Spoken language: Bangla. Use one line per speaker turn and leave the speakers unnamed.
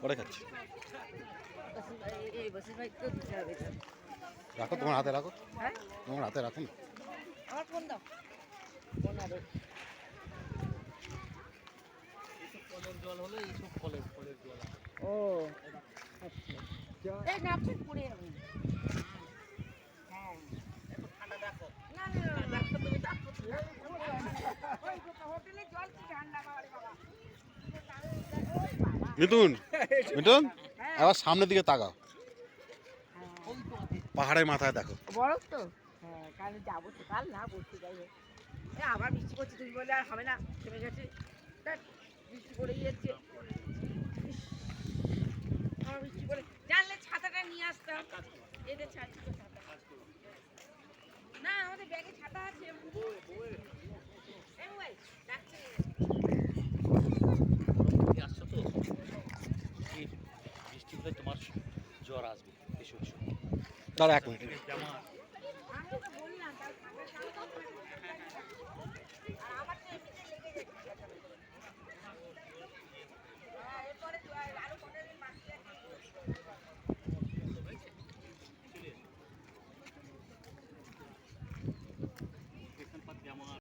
পরে খাচ্ছি।
এই বসির ভাই তো দিতে হবে এটা।
রাখো, তোমার হাতে রাখো।
হ্যাঁ
তোমার হাতে রাখো না।
আমার ফোন দাও। ফোন আরো
কলের জল হলো এইসব কলের জল।
ও আচ্ছা এই না আপনি পড়ে যাবেন। হ্যাঁ
একটু ঠান্ডা দেখো।
না না না ডাক্তার তুমি ডাক্তার ওই হোটেলে জল কি ঠান্ডা বাবারে বাবা।
মিঠুন, মিঠুন,
হ্যাঁ
আবার সামনের দিকে তাকাও।
ওই তো আছে।
পাহাড়ের মাথায় দেখো।
বরফ তো হ্যাঁ কাল যাবো তো কাল না বলতে যাই হোক আবার বৃষ্টি পড়ছে তুমি বললে আর হবে না থেমে গেছে ধ্যাৎ, বৃষ্টি পড়েই যাচ্ছে ইস, আমার বৃষ্টি পড়ে জানলে ছাতাটা নিয়ে আসতাম এদের ছাতা না আমাদের ব্যাগে ছাতা আছে এই মোবাইল ডাকছে
এই আসছো তো এই বৃষ্টি হলে তোমার জ্বর আসবে এসো এসো।
দাঁড়া 1 মিনিট।
জামা